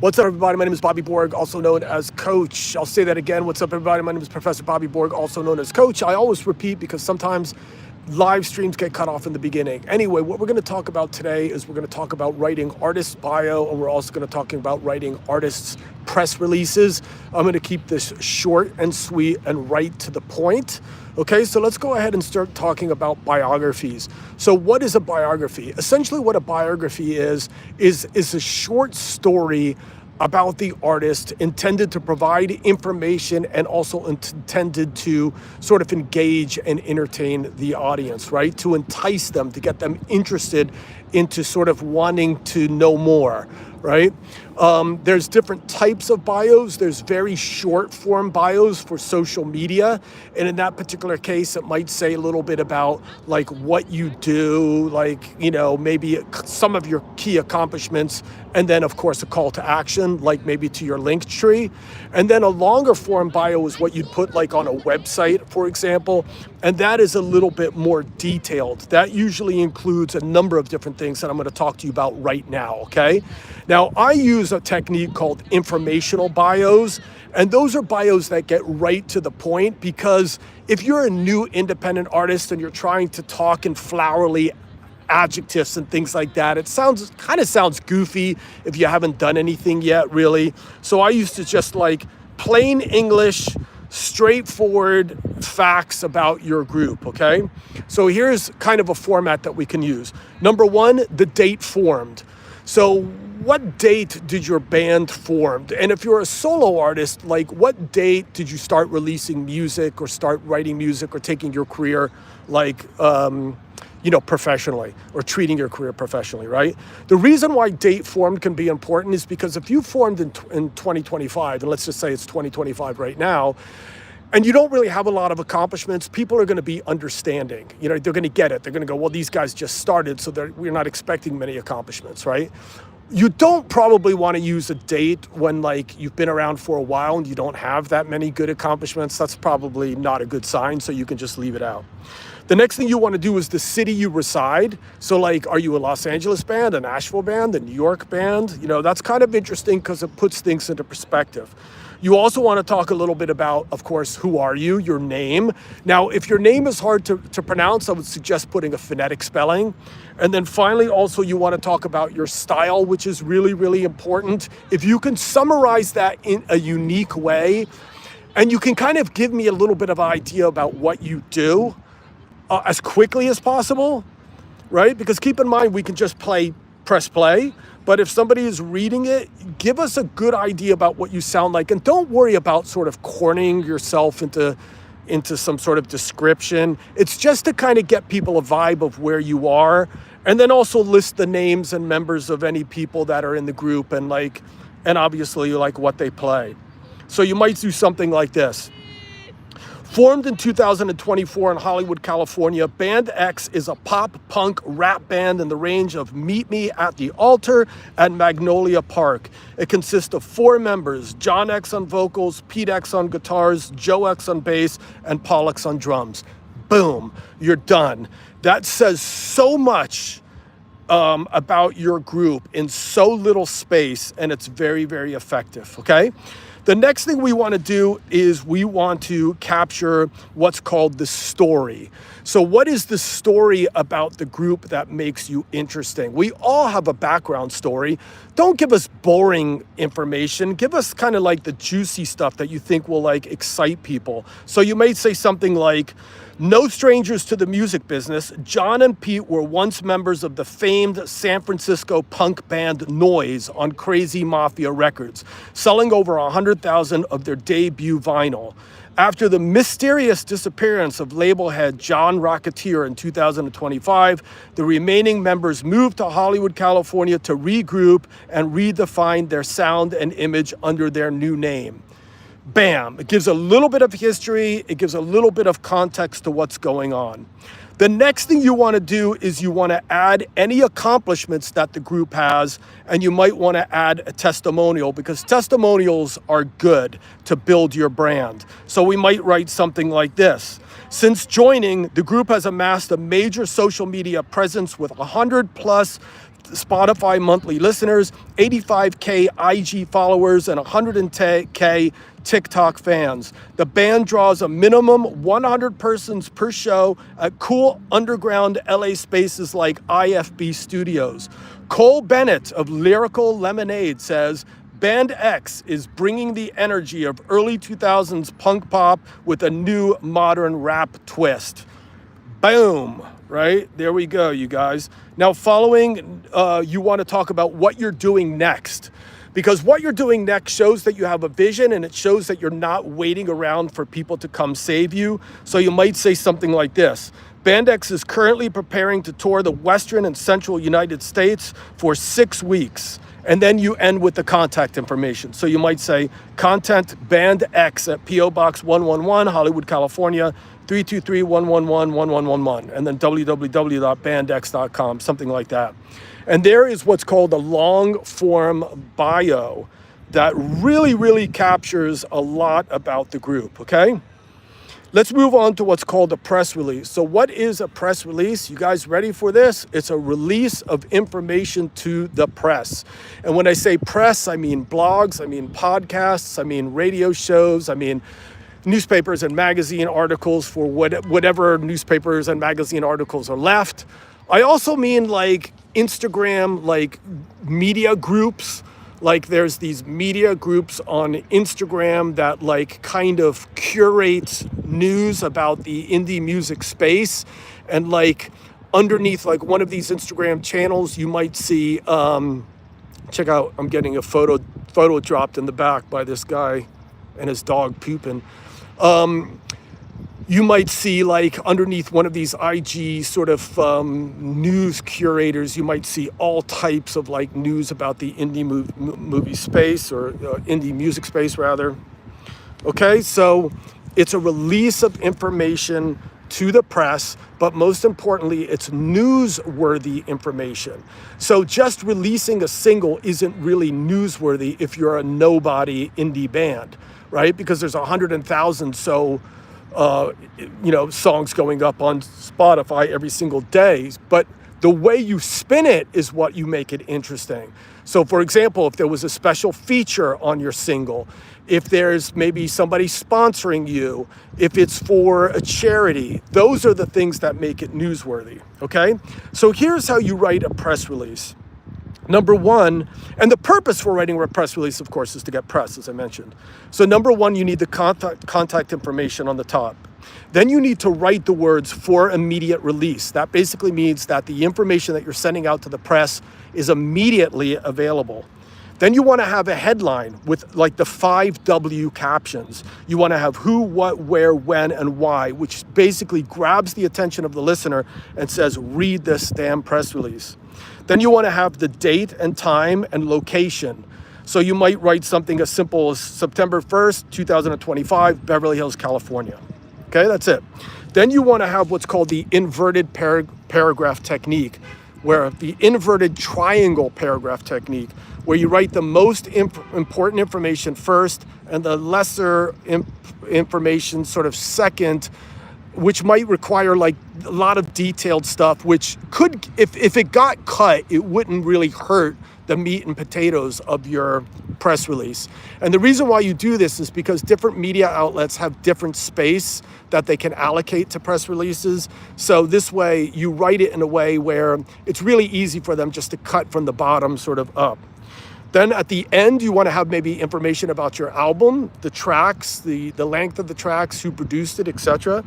What's up, everybody? My name is Bobby Borg, also known as Coach. I'll say that again. What's up, everybody? My name is Professor Bobby Borg, also known as Coach. I always repeat because sometimes live streams get cut off in the beginning. Anyway, what we're going to talk about today is we're going to talk about writing artist bio, and we're also going to talk about writing artists' press releases. I'm going to keep this short and sweet and right to the point. Okay, so let's go ahead and start talking about biographies. So what is a biography? Essentially what a biography is a short story about the artist intended to provide information and also intended to sort of engage and entertain the audience, right? To entice them, to get them interested into sort of wanting to know more, right? There's different types of bios. There's very short form bios for social media. And in that particular case, it might say a little bit about like what you do, like, you know, maybe some of your key accomplishments. And then of course, a call to action, like maybe to your link tree. And then a longer form bio is what you'd put like on a website, for example. And that is a little bit more detailed. That usually includes a number of different things that I'm going to talk to you about right now, okay? Now, I use a technique called informational bios, and those are bios that get right to the point, because if you're a new independent artist and you're trying to talk in flowery adjectives and things like that, it kind of sounds goofy if you haven't done anything yet, really. So I used to just like plain English, straightforward facts about your group, okay? So here's kind of a format that we can use. Number one, the date formed. So what date did your band form? And if you're a solo artist, like what date did you start releasing music or start writing music or taking your career like, professionally, or treating your career professionally, right? The reason why date formed can be important is because if you formed in 2025, and let's just say it's 2025 right now, and you don't really have a lot of accomplishments, people are going to be understanding. You know, they're going to get it. They're going to go, well, these guys just started, so we're not expecting many accomplishments, right? You don't probably want to use a date when like you've been around for a while and you don't have that many good accomplishments. That's probably not a good sign, so you can just leave it out. The next thing you want to do is the city you reside. So like, are you a Los Angeles band, a Nashville band, a New York band? You know, that's kind of interesting because it puts things into perspective. You also want to talk a little bit about, of course, who are you, your name. Now, if your name is hard to pronounce, I would suggest putting a phonetic spelling. And then finally, also, you want to talk about your style, which is really, really important. If you can summarize that in a unique way, and you can kind of give me a little bit of an idea about what you do as quickly as possible, right? Because keep in mind, we can just press play. But if somebody is reading it, give us a good idea about what you sound like. And don't worry about sort of cornering yourself into some sort of description. It's just to kind of get people a vibe of where you are. And then also list the names and members of any people that are in the group and obviously like what they play. So you might do something like this. Formed in 2024 in Hollywood, California, Band X is a pop-punk rap band in the range of Meet Me at the Altar at Magnolia Park. It consists of 4 members, John X on vocals, Pete X on guitars, Joe X on bass, and Paul X on drums. Boom, you're done. That says so much about your group in so little space, and it's very, very effective, okay? The next thing we want to do is we want to capture what's called the story. So what is the story about the group that makes you interesting? We all have a background story. Don't give us boring information. Give us kind of like the juicy stuff that you think will like excite people. So you might say something like, no strangers to the music business, John and Pete were once members of the famed San Francisco punk band Noise on Crazy Mafia Records, selling over 100,000 of their debut vinyl. After the mysterious disappearance of label head John Rocketeer in 2025, the remaining members moved to Hollywood, California to regroup and redefine their sound and image under their new name. Bam, it gives a little bit of history, it gives a little bit of context to what's going on. The next thing you want to do is you want to add any accomplishments that the group has, and you might want to add a testimonial because testimonials are good to build your brand. So we might write something like this. Since joining, the group has amassed a major social media presence with 100 plus Spotify monthly listeners, 85K IG followers, and 110K TikTok fans. The band draws a minimum 100 persons per show at cool underground LA spaces like IFB Studios. Cole Bennett of Lyrical Lemonade says, Band X is bringing the energy of early 2000s punk pop with a new modern rap twist. Boom, right? There we go, you guys. Now, following, you want to talk about what you're doing next. Because what you're doing next shows that you have a vision, and it shows that you're not waiting around for people to come save you. So you might say something like this. Band X is currently preparing to tour the Western and Central United States for 6 weeks. And then you end with the contact information. So you might say, contact Band X at P.O. Box 111, Hollywood, California, 323-111-1111, and then www.bandx.com, something like that. And there is what's called a long form bio that really, really captures a lot about the group, okay? Let's move on to what's called a press release. So what is a press release? You guys ready for this? It's a release of information to the press. And when I say press, I mean blogs, I mean podcasts, I mean radio shows, I mean newspapers and magazine articles for whatever newspapers and magazine articles are left. I also mean like Instagram, like media groups. Like there's these media groups on Instagram that like kind of curate news about the indie music space. And like underneath like one of these Instagram channels, you might see, check out, I'm getting a photo dropped in the back by this guy and his dog pooping. You might see like underneath one of these IG sort of news curators, you might see all types of like news about the indie movie space or indie music space rather. Okay, so it's a release of information to the press, but most importantly, it's newsworthy information. So just releasing a single isn't really newsworthy if you're a nobody indie band, right? Because there's 100,000 songs going up on Spotify every single day. But the way you spin it is what you make it interesting. So for example, if there was a special feature on your single, if there's maybe somebody sponsoring you, if it's for a charity, those are the things that make it newsworthy, okay? So here's how you write a press release. Number one, and the purpose for writing a press release, of course, is to get press, as I mentioned. So number one, you need the contact information on the top. Then you need to write the words for immediate release. That basically means that the information that you're sending out to the press is immediately available. Then you want to have a headline with like the 5W captions. You want to have who, what, where, when, and why, which basically grabs the attention of the listener and says, read this damn press release. Then you want to have the date and time and location. So you might write something as simple as September 1st, 2025, Beverly Hills, California. Okay, that's it. Then you want to have what's called the inverted paragraph technique, where the inverted triangle paragraph technique, where you write the most important information first and the lesser information sort of second, which might require like a lot of detailed stuff, which could, if it got cut, it wouldn't really hurt the meat and potatoes of your press release. And the reason why you do this is because different media outlets have different space that they can allocate to press releases. So this way you write it in a way where it's really easy for them just to cut from the bottom sort of up. Then at the end, you want to have maybe information about your album, the tracks, the length of the tracks, who produced it, etc.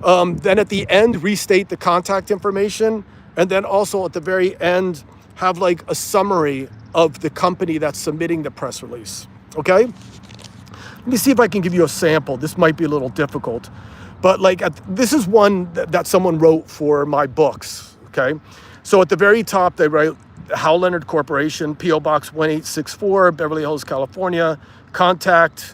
Then at the end, restate the contact information. And then also at the very end, have like a summary of the company that's submitting the press release, okay? Let me see if I can give you a sample. This might be a little difficult, but like this is one that someone wrote for my books, okay? So at the very top, they write Hal Leonard Corporation, P.O. Box 1864, Beverly Hills, California, contact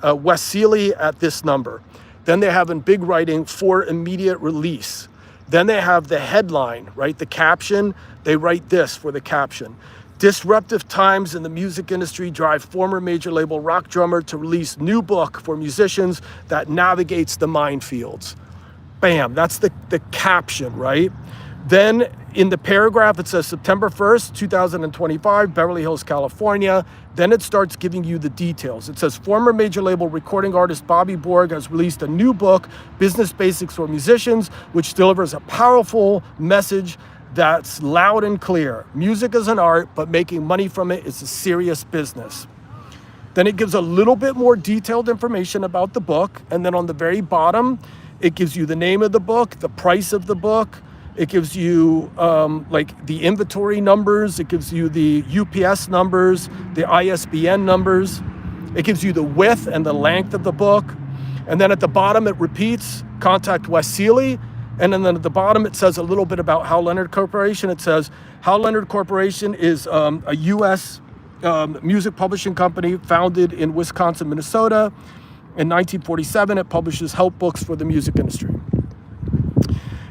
Wes Seeley at this number. Then they have in big writing for immediate release. Then they have the headline, right? The caption, they write this for the caption. Disruptive times in the music industry drive former major label rock drummer to release new book for musicians that navigates the minefields. Bam, that's the caption, right? Then in the paragraph, it says September 1st, 2025, Beverly Hills, California. Then it starts giving you the details. It says former major label recording artist Bobby Borg has released a new book, Business Basics for Musicians, which delivers a powerful message that's loud and clear. Music is an art, but making money from it is a serious business. Then it gives a little bit more detailed information about the book. And then on the very bottom, it gives you the name of the book, the price of the book. It gives you like the inventory numbers. It gives you the UPS numbers, the ISBN numbers. It gives you the width and the length of the book. And then at the bottom, it repeats, contact Wes Seeley. And then at the bottom, it says a little bit about Hal Leonard Corporation. It says Hal Leonard Corporation is a U.S. Music publishing company founded in Wisconsin, Minnesota. In 1947, it publishes help books for the music industry.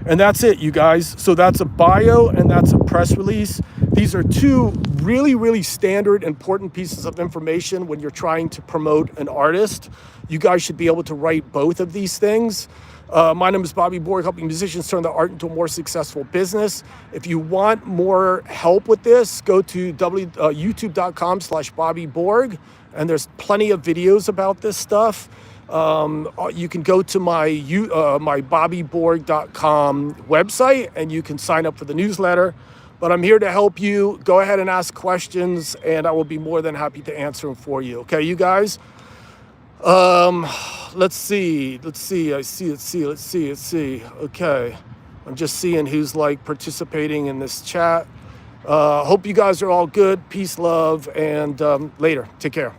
And that's it, you guys. So that's a bio and that's a press release. These are two really, really standard, important pieces of information when you're trying to promote an artist. You guys should be able to write both of these things. My name is Bobby Borg, helping musicians turn their art into a more successful business. If you want more help with this, go to youtube.com/Bobby Borg, and there's plenty of videos about this stuff. You can go to my bobbyborg.com website and you can sign up for the newsletter. But I'm here to help you. Go ahead and ask questions, and I will be more than happy to answer them for you. Okay, you guys? Let's see. Okay. I'm just seeing who's like participating in this chat. Hope you guys are all good. Peace, love, and later. Take care.